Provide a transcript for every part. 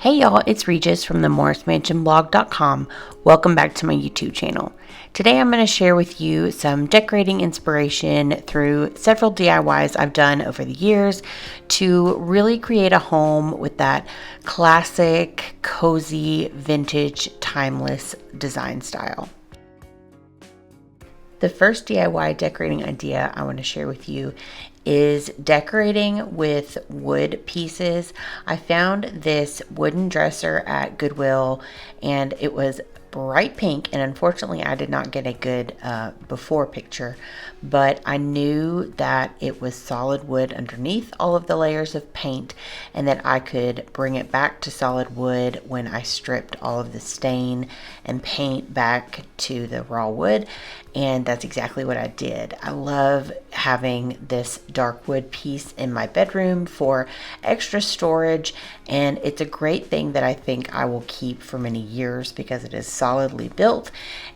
Hey y'all, it's Rhegis from the MorrisMansionBlog.com. Welcome back to my YouTube channel. Today I'm going to share with you some decorating inspiration through several DIYs I've done over the years to really create a home with that classic, cozy, vintage, timeless design style. The first DIY decorating idea I want to share with you is decorating with wood pieces. I found this wooden dresser at Goodwill and it was bright pink, and unfortunately I did not get a good before picture, but I knew that it was solid wood underneath all of the layers of paint and that I could bring it back to solid wood when I stripped all of the stain and paint back to the raw wood. And that's exactly what I did. I love having this dark wood piece in my bedroom for extra storage, and it's a great thing that I think I will keep for many years because it is solidly built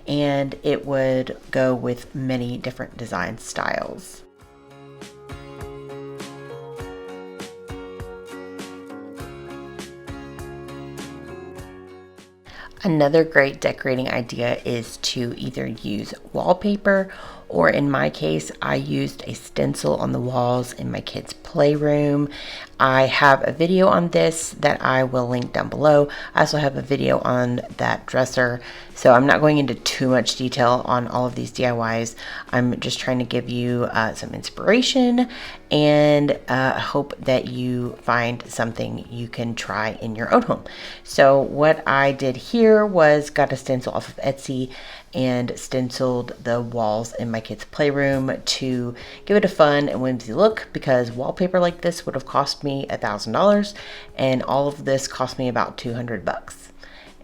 and it would go with many different design styles. Another great decorating idea is to either use wallpaper, or in my case, I used a stencil on the walls in my kids' playroom. I have a video on this that I will link down below. I also have a video on that dresser, so I'm not going into too much detail on all of these DIYs. I'm just trying to give you some inspiration and hope that you find something you can try in your own home. So what I did here was got a stencil off of Etsy and stenciled the walls in my kids' playroom to give it a fun and whimsy look, because wallpaper like this would have cost me $1,000 and all of this cost me about 200 bucks.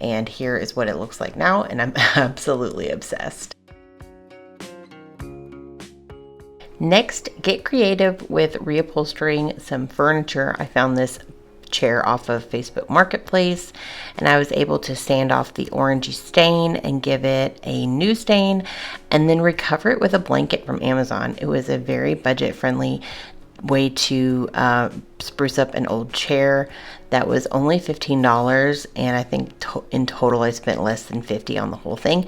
And here is what it looks like now, and I'm absolutely obsessed. Next, get creative with reupholstering some furniture. I found this chair off of Facebook Marketplace and I was able to sand off the orangey stain and give it a new stain and then recover it with a blanket from Amazon. It was a very budget friendly way to spruce up an old chair that was only $15, and I think in total I spent less than $50 on the whole thing,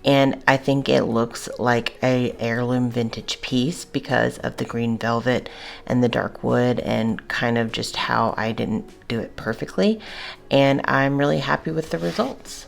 and I think it looks like a heirloom vintage piece because of the green velvet and the dark wood and kind of just how I didn't do it perfectly, and I'm really happy with the results.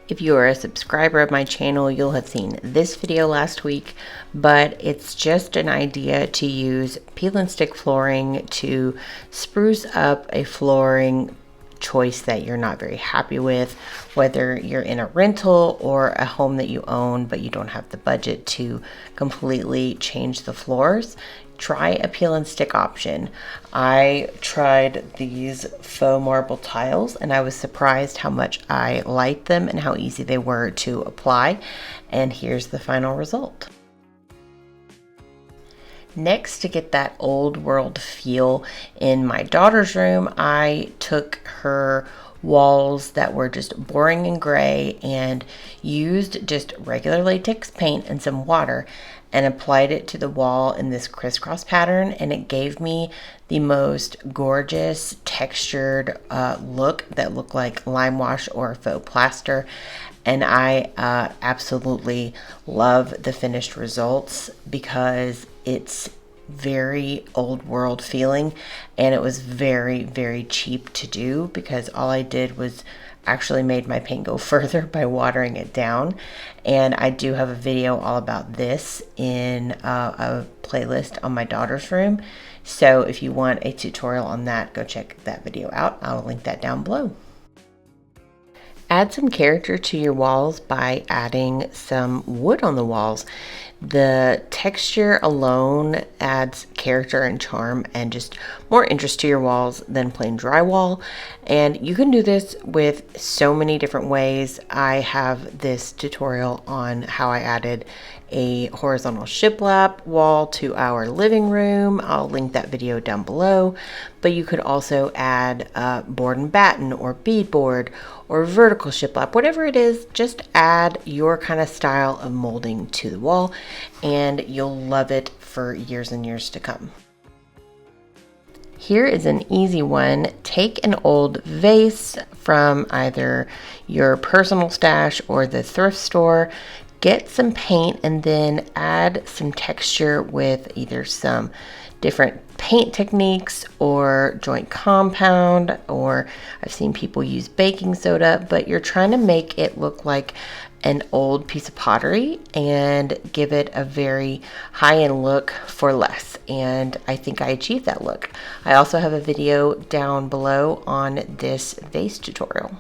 If you are a subscriber of my channel, you'll have seen this video last week, but it's just an idea to use peel and stick flooring to spruce up a flooring choice that you're not very happy with, whether you're in a rental or a home that you own but you don't have the budget to completely change the floors. Try a peel and stick option. I tried these faux marble tiles and I was surprised how much I liked them and how easy they were to apply, and here's the final result. Next, to get that old world feel in my daughter's room, I took her walls that were just boring and gray and used just regular latex paint and some water and applied it to the wall in this crisscross pattern, and it gave me the most gorgeous textured look that looked like lime wash or faux plaster, and I absolutely love the finished results because it's very old world feeling, and it was very, very cheap to do because all I did was actually made my paint go further by watering it down. And I do have a video all about this in a playlist on my daughter's room, so if you want a tutorial on that, go check that video out. I'll link that down below. Add some character to your walls by adding some wood on the walls. The texture alone adds character and charm and just more interest to your walls than plain drywall. And you can do this with so many different ways. I have this tutorial on how I added a horizontal shiplap wall to our living room. I'll link that video down below. But you could also add board and batten or beadboard or vertical shiplap, whatever it is. Just add your kind of style of molding to the wall and you'll love it for years and years to come. Here is an easy one. Take an old vase from either your personal stash or the thrift store. Get some paint and then add some texture with either some different paint techniques or joint compound, or I've seen people use baking soda, but you're trying to make it look like an old piece of pottery and give it a very high-end look for less. And I think I achieved that look. I also have a video down below on this vase tutorial.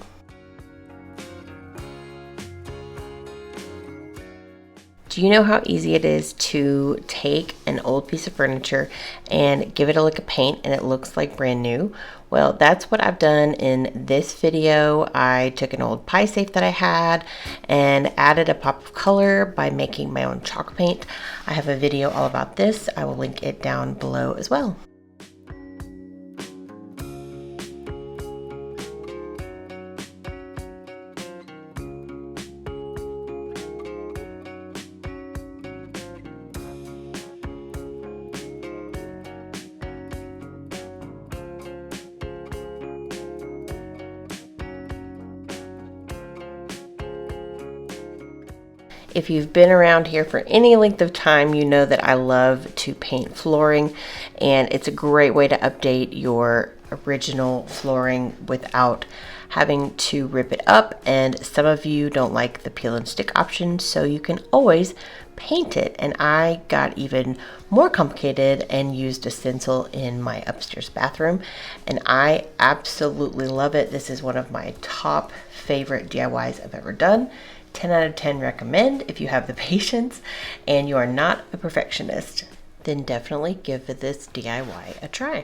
Do you know how easy it is to take an old piece of furniture and give it a lick of paint and it looks like brand new? Well, that's what I've done in this video. I took an old pie safe that I had and added a pop of color by making my own chalk paint. I have a video all about this. I will link it down below as well. If you've been around here for any length of time, you know that I love to paint flooring, and it's a great way to update your original flooring without having to rip it up. And some of you don't like the peel and stick option, so you can always paint it. And I got even more complicated and used a stencil in my upstairs bathroom, and I absolutely love it. This is one of my top favorite DIYs I've ever done. 10 out of 10 recommend. If you have the patience and you are not a perfectionist, then definitely give this DIY a try.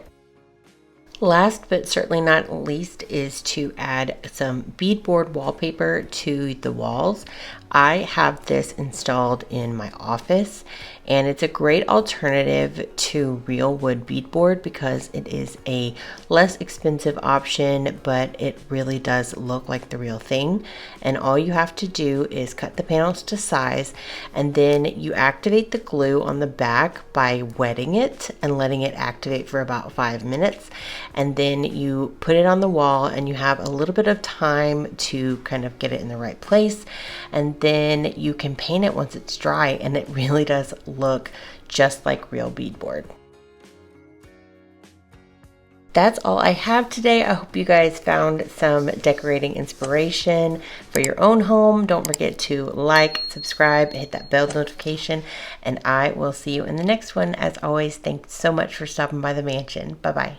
Last but certainly not least is to add some beadboard wallpaper to the walls. I have this installed in my office, and it's a great alternative to real wood beadboard because it is a less expensive option, but it really does look like the real thing. And all you have to do is cut the panels to size, and then you activate the glue on the back by wetting it and letting it activate for about 5 minutes. And then you put it on the wall and you have a little bit of time to kind of get it in the right place, and then you can paint it once it's dry, and it really does look just like real beadboard. That's all I have today. I hope you guys found some decorating inspiration for your own home. Don't forget to like, subscribe, hit that bell notification, and I will see you in the next one. As always, thanks so much for stopping by the mansion. Bye-bye.